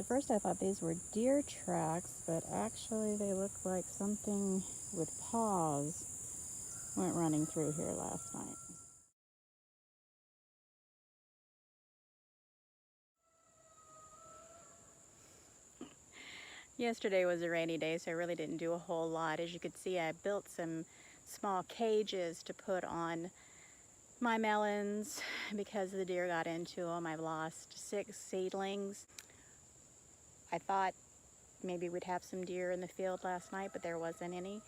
At first I thought these were deer tracks, but actually they look like something with paws went running through here last night. Yesterday was a rainy day, so I really didn't do a whole lot. As you could see, I built some small cages to put on my melons because the deer got into them. I've lost 6 seedlings. I thought maybe we'd have some deer in the field last night, but there wasn't any.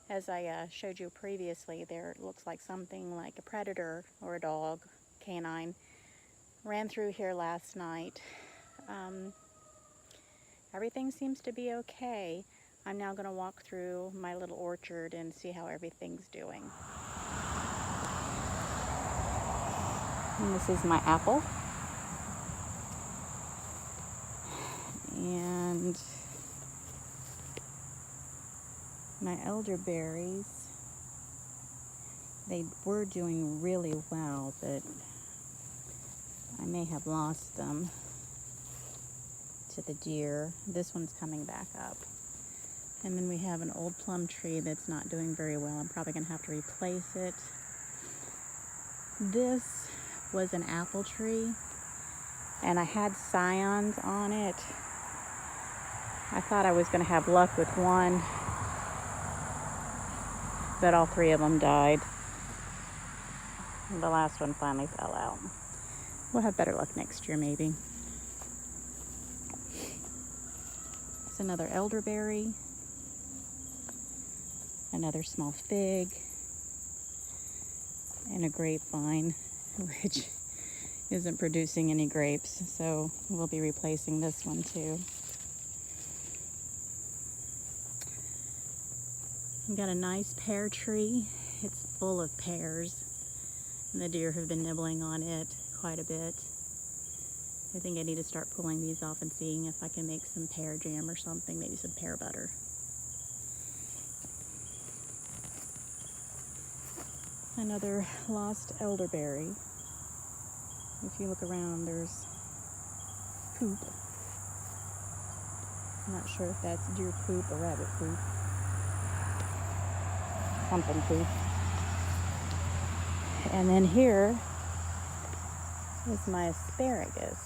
As I showed you previously, there looks like something like a predator or a dog, canine, ran through here last night. Everything seems to be okay. I'm now going to walk through my little orchard and see how everything's doing. And this is my apple. And my elderberries, they were doing really well, but I may have lost them to the deer. This one's coming back up. And then we have an old plum tree that's not doing very well. I'm probably going to have to replace it. This was an apple tree, and I had scions on it. I thought I was going to have luck with one, but all 3 of them died. And the last one finally fell out. We'll have better luck next year, maybe. It's another elderberry, another small fig, and a grapevine, which isn't producing any grapes, so we'll be replacing this one too. I've got a nice pear tree. It's full of pears, and the deer have been nibbling on it quite a bit. I think I need to start pulling these off and seeing if I can make some pear jam or something, maybe some pear butter. Another lost elderberry. If you look around, there's poop. I'm not sure if that's deer poop or rabbit poop. Something poop. And then here is my asparagus,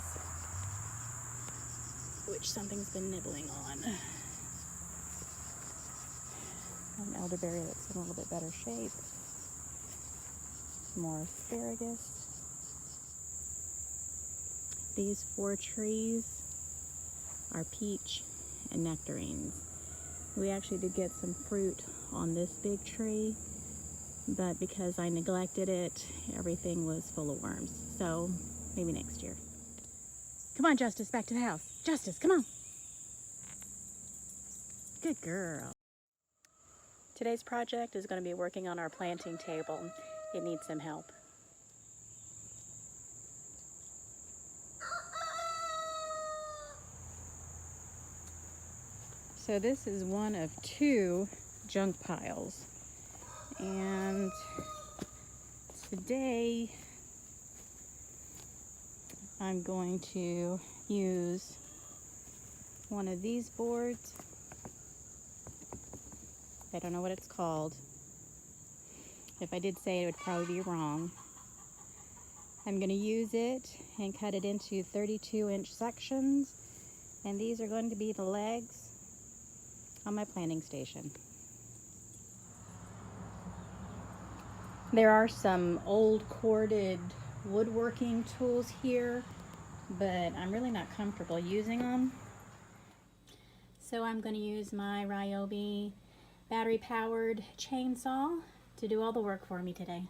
which something's been nibbling on. An elderberry that's in a little bit better shape. More asparagus. These 4 trees are peach and nectarines. We actually did get some fruit on this big tree, but because I neglected it, everything was full of worms. So maybe next year. Come on, Justice, back to the house. Justice, come on. Good girl. Today's project is going to be working on our planting table. It needs some help. So this is one of 2 junk piles. And today I'm going to use one of these boards. I don't know what it's called. If I did say it, it would probably be wrong. I'm going to use it and cut it into 32-inch sections. And these are going to be the legs on my planting station. There are some old corded woodworking tools here, but I'm really not comfortable using them. So I'm going to use my ReWind battery-powered chainsaw to do all the work for me today.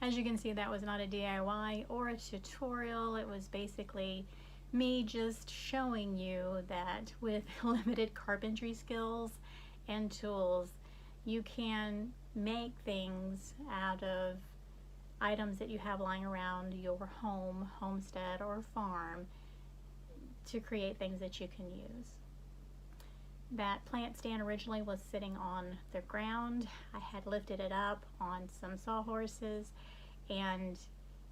As you can see, that was not a DIY or a tutorial. It was basically me just showing you that with limited carpentry skills and tools, you can make things out of items that you have lying around your home, homestead, or farm to create things that you can use. That plant stand originally was sitting on the ground. I had lifted it up on some sawhorses and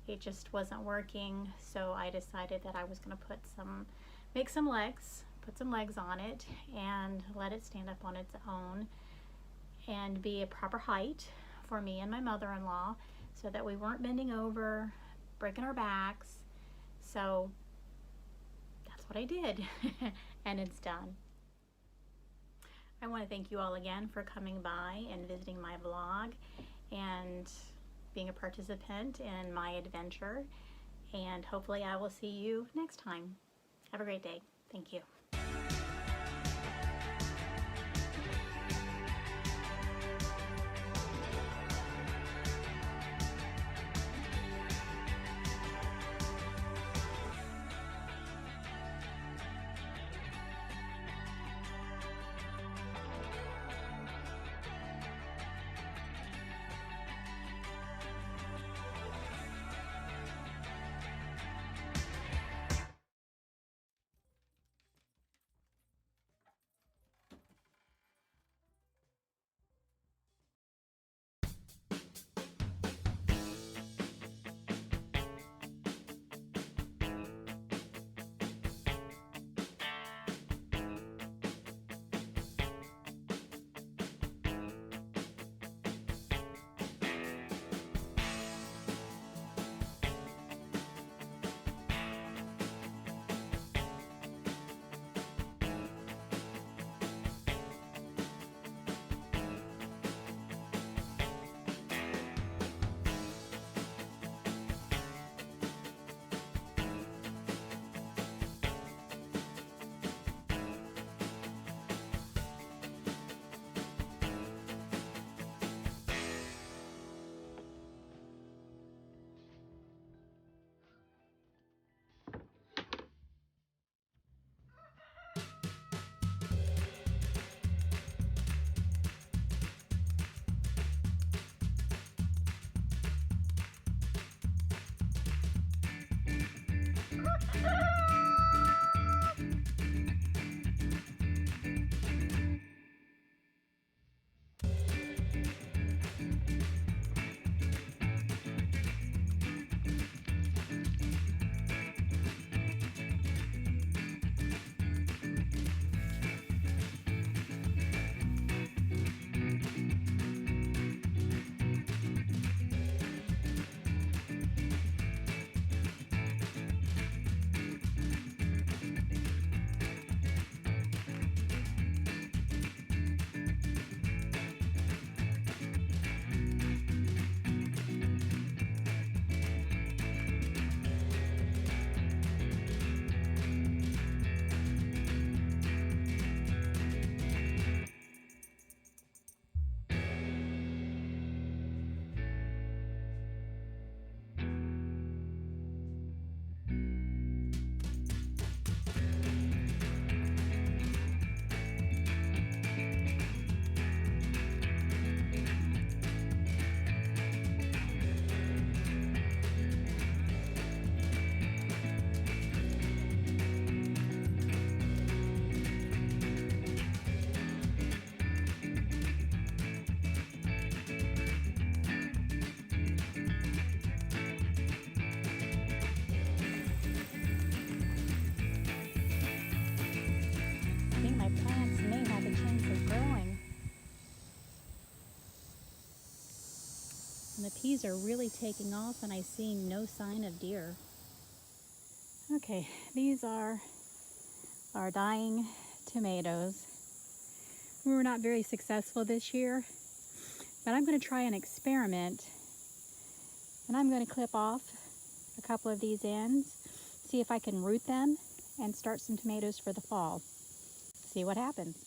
it just wasn't working, so I decided that I was going to make some legs, put some legs on it and let it stand up on its own and be a proper height for me and my mother-in-law so that we weren't bending over, breaking our backs. So that's what I did and it's done. I want to thank you all again for coming by and visiting my vlog and being a participant in my adventure, and hopefully I will see you next time. Have a great day. Thank you. And the peas are really taking off and I see no sign of deer. Okay, these are our dying tomatoes. We were not very successful this year, but I'm going to try an experiment. And I'm going to clip off a couple of these ends, see if I can root them and start some tomatoes for the fall. See what happens.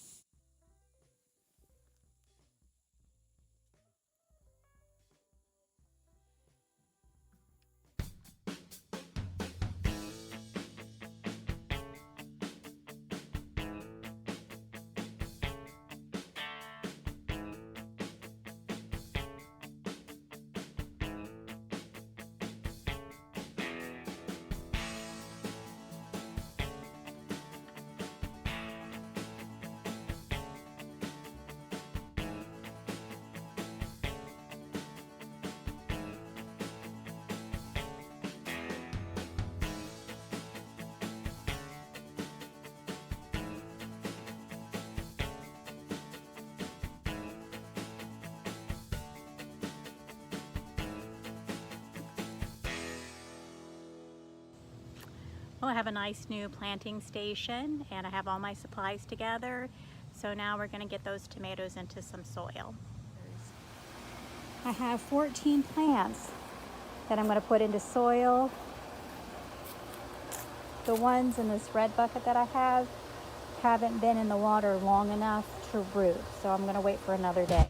Well, I have a nice new planting station and I have all my supplies together. So now we're going to get those tomatoes into some soil. I have 14 plants that I'm going to put into soil. The ones in this red bucket that I have haven't been in the water long enough to root, so I'm going to wait for another day.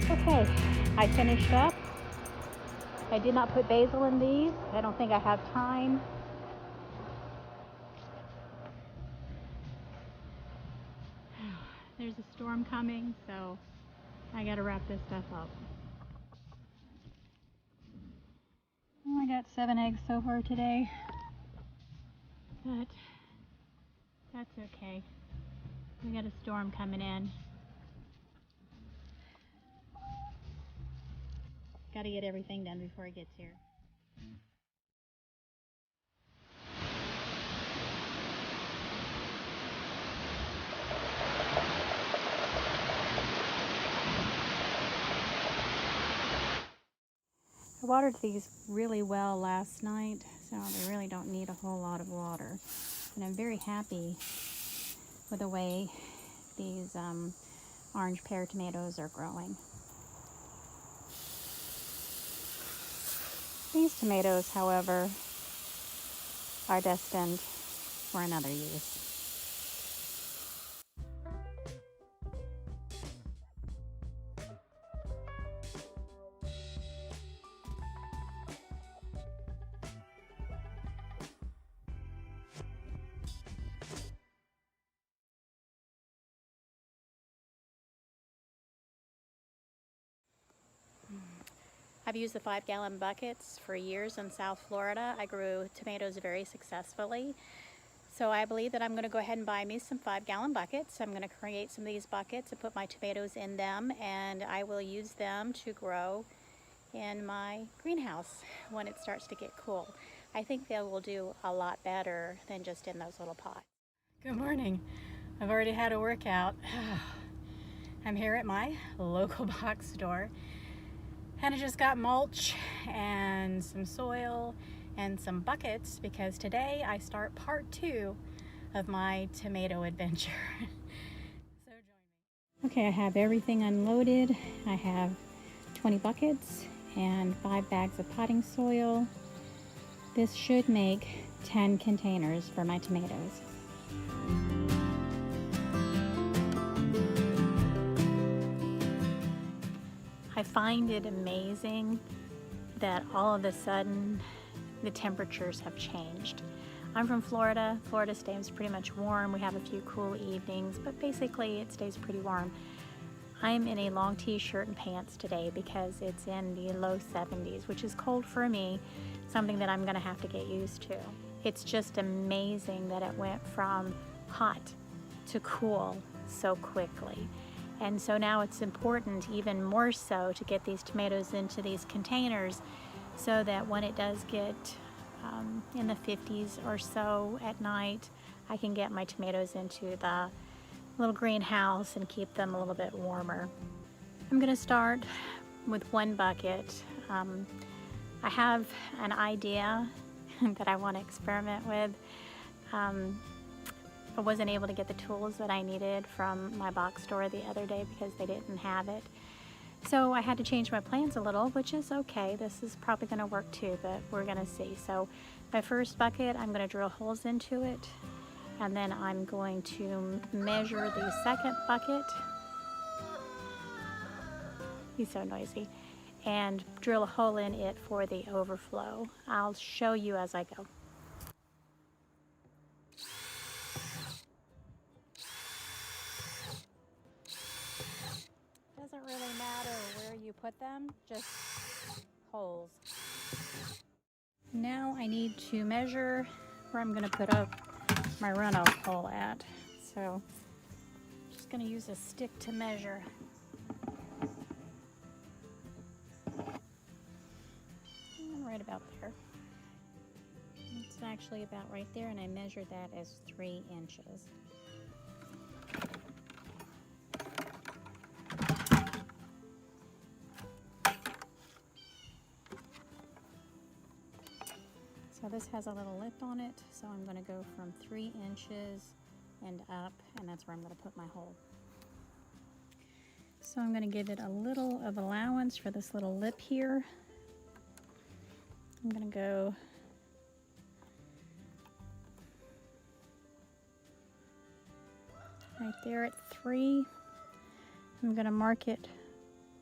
Okay, I finished up. I did not put basil in these. I don't think I have time. There's a storm coming, so I gotta wrap this stuff up. Well, I got 7 eggs so far today, but that's okay. We got a storm coming in. Gotta get everything done before it gets here. I watered these really well last night, so they really don't need a whole lot of water. And I'm very happy with the way these orange pear tomatoes are growing. These tomatoes, however, are destined for another use. I've used the 5-gallon buckets for years in South Florida. I grew tomatoes very successfully. So I believe that I'm going to go ahead and buy me some 5-gallon buckets. I'm going to create some of these buckets and put my tomatoes in them, and I will use them to grow in my greenhouse when it starts to get cool. I think they will do a lot better than just in those little pots. Good morning. I've already had a workout. I'm here at my local box store. And I just got mulch and some soil and some buckets because today I start part 2 of my tomato adventure. So join me. Okay, I have everything unloaded. I have 20 buckets and 5 bags of potting soil. This should make 10 containers for my tomatoes. I find it amazing that all of a sudden the temperatures have changed. I'm from Florida. Florida stays pretty much warm. We have a few cool evenings, but basically it stays pretty warm. I'm in a long t-shirt and pants today because it's in the low 70s, which is cold for me, something that I'm gonna have to get used to. It's just amazing that it went from hot to cool so quickly. And so now it's important, even more so, to get these tomatoes into these containers so that when it does get in the 50s or so at night, I can get my tomatoes into the little greenhouse and keep them a little bit warmer. I'm going to start with 1 bucket. I have an idea that I want to experiment with. I wasn't able to get the tools that I needed from my box store the other day because they didn't have it. So I had to change my plans a little, which is okay. This is probably going to work too, but we're going to see. So my first bucket, I'm going to drill holes into it, and then I'm going to measure the second bucket. He's so noisy. And drill a hole in it for the overflow. I'll show you as I go. Doesn't really matter where you put them, just holes. Now I need to measure where I'm going to put up my runoff hole at. So I'm just going to use a stick to measure. And right about there. It's actually about right there, and I measured that as 3 inches. So this has a little lip on it, so I'm going to go from 3 inches and up, and that's where I'm going to put my hole. So I'm going to give it a little of allowance for this little lip here. I'm going to go right there at 3. I'm going to mark it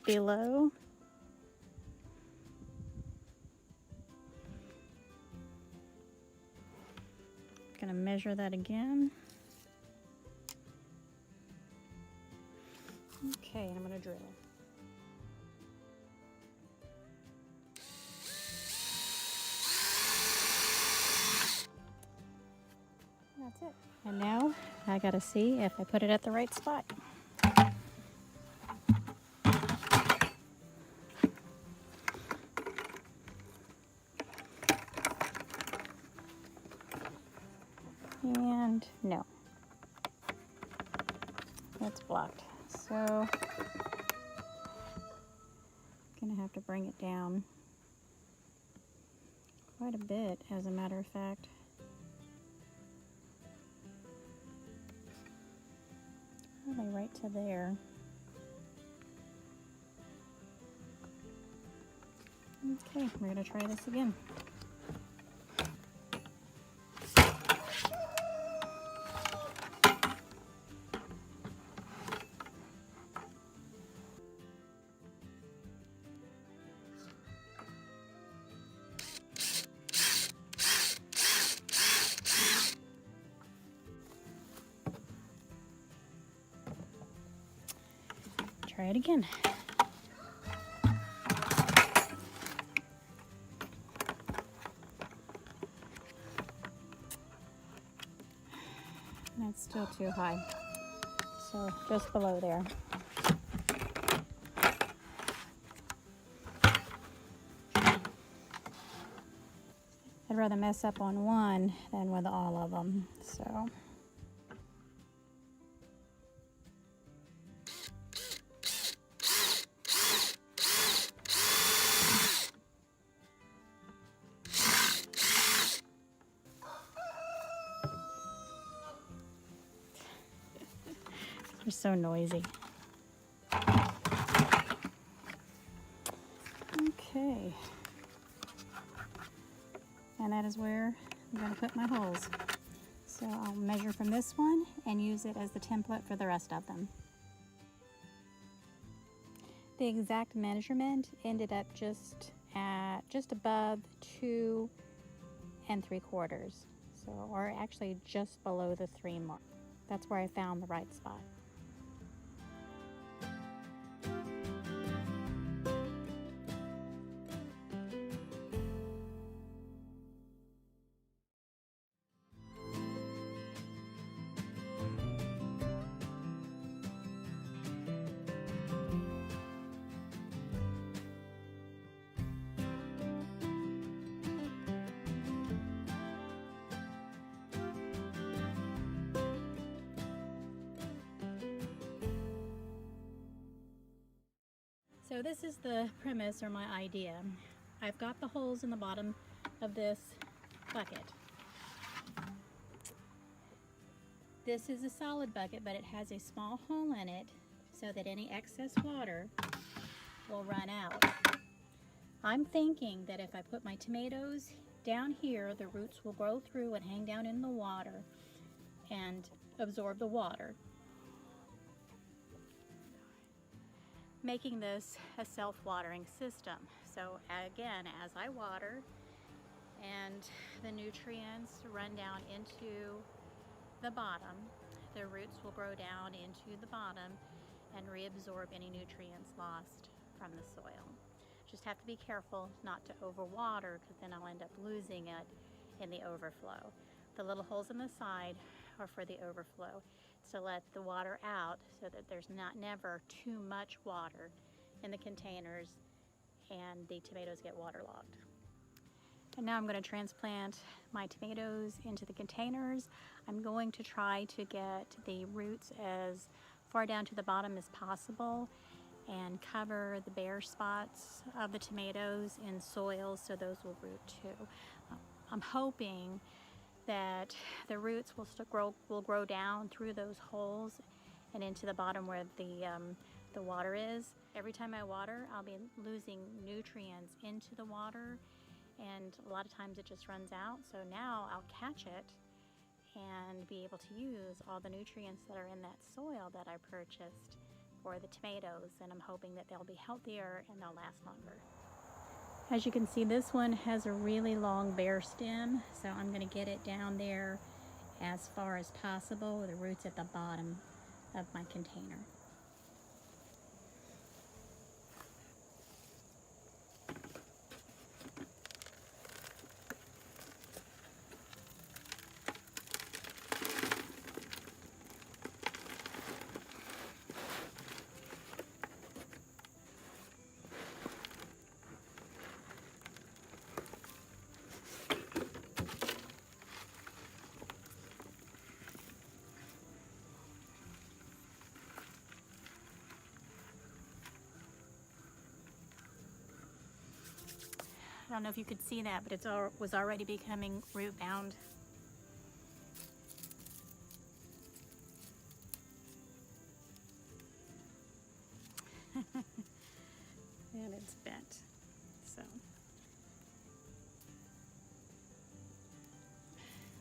below. Going to measure that again. Okay, and I'm going to drill. That's it. And now I got to see if I put it at the right spot. And no, it's blocked. So I'm gonna have to bring it down quite a bit, as a matter of fact. Probably right to there. Okay, we're gonna try this again. Try it again. That's still too high. So just below there. I'd rather mess up on one than with all of them, so. They're so noisy. Okay. And that is where I'm going to put my holes. So I'll measure from this one and use it as the template for the rest of them. The exact measurement ended up just above 2 3/4. So, or actually just below the 3 mark. That's where I found the right spot. So this is the premise, or my idea. I've got the holes in the bottom of this bucket. This is a solid bucket, but it has a small hole in it so that any excess water will run out. I'm thinking that if I put my tomatoes down here, the roots will grow through and hang down in the water and absorb the water, making this a self-watering system. So again, as I water and the nutrients run down into the bottom, the roots will grow down into the bottom and reabsorb any nutrients lost from the soil. Just have to be careful not to overwater, because then I'll end up losing it in the overflow. The little holes in the side are for the overflow. It's to let the water out so that there's never too much water in the containers and the tomatoes get waterlogged. And now I'm going to transplant my tomatoes into the containers. I'm going to try to get the roots as far down to the bottom as possible and cover the bare spots of the tomatoes in soil so those will root too. I'm hoping that the roots will grow down through those holes and into the bottom where the water is. Every time I water, I'll be losing nutrients into the water, and a lot of times it just runs out. So now I'll catch it and be able to use all the nutrients that are in that soil that I purchased for the tomatoes, and I'm hoping that they'll be healthier and they'll last longer. As you can see, this one has a really long bare stem, so I'm going to get it down there as far as possible with the roots at the bottom of my container. I don't know if you could see that, but it was already becoming root bound. And it's bent. So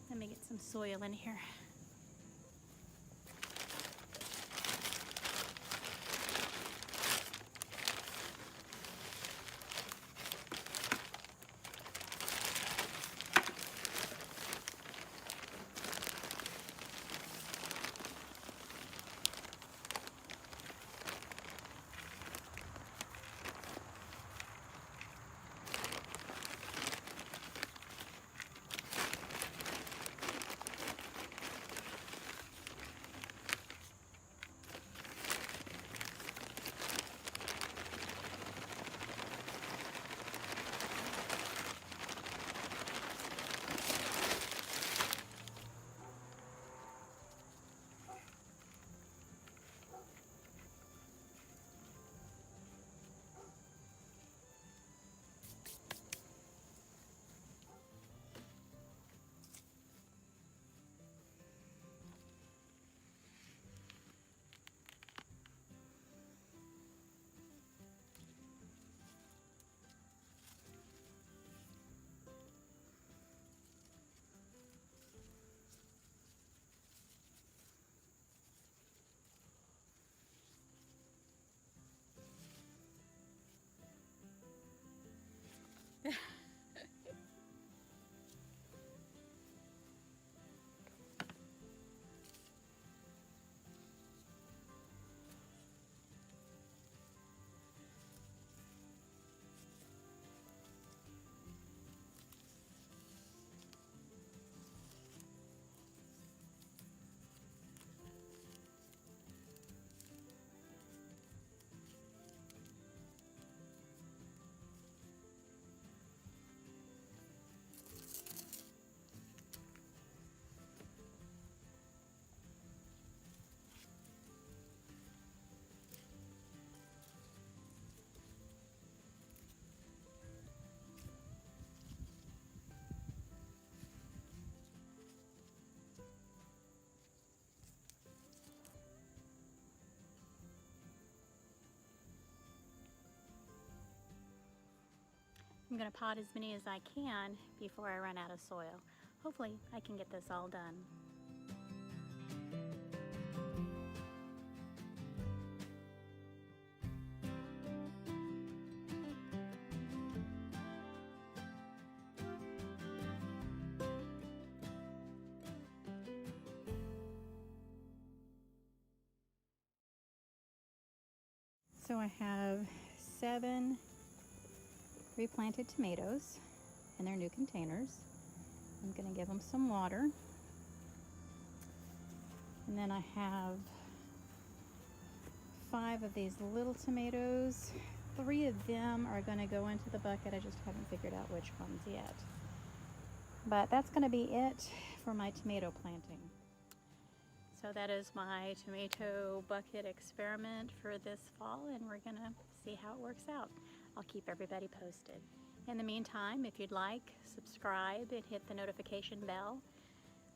let me get some soil in here. I'm going to pot as many as I can before I run out of soil. Hopefully I can get this all done. So I have 7 replanted tomatoes in their new containers. I'm going to give them some water. And then I have 5 of these little tomatoes. 3 of them are going to go into the bucket. I just haven't figured out which ones yet. But that's going to be it for my tomato planting. So that is my tomato bucket experiment for this fall, and we're going to see how it works out. I'll keep everybody posted. In the meantime, if you'd like, subscribe and hit the notification bell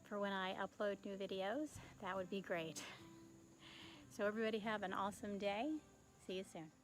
for when I upload new videos. That would be great. So everybody have an awesome day. See you soon.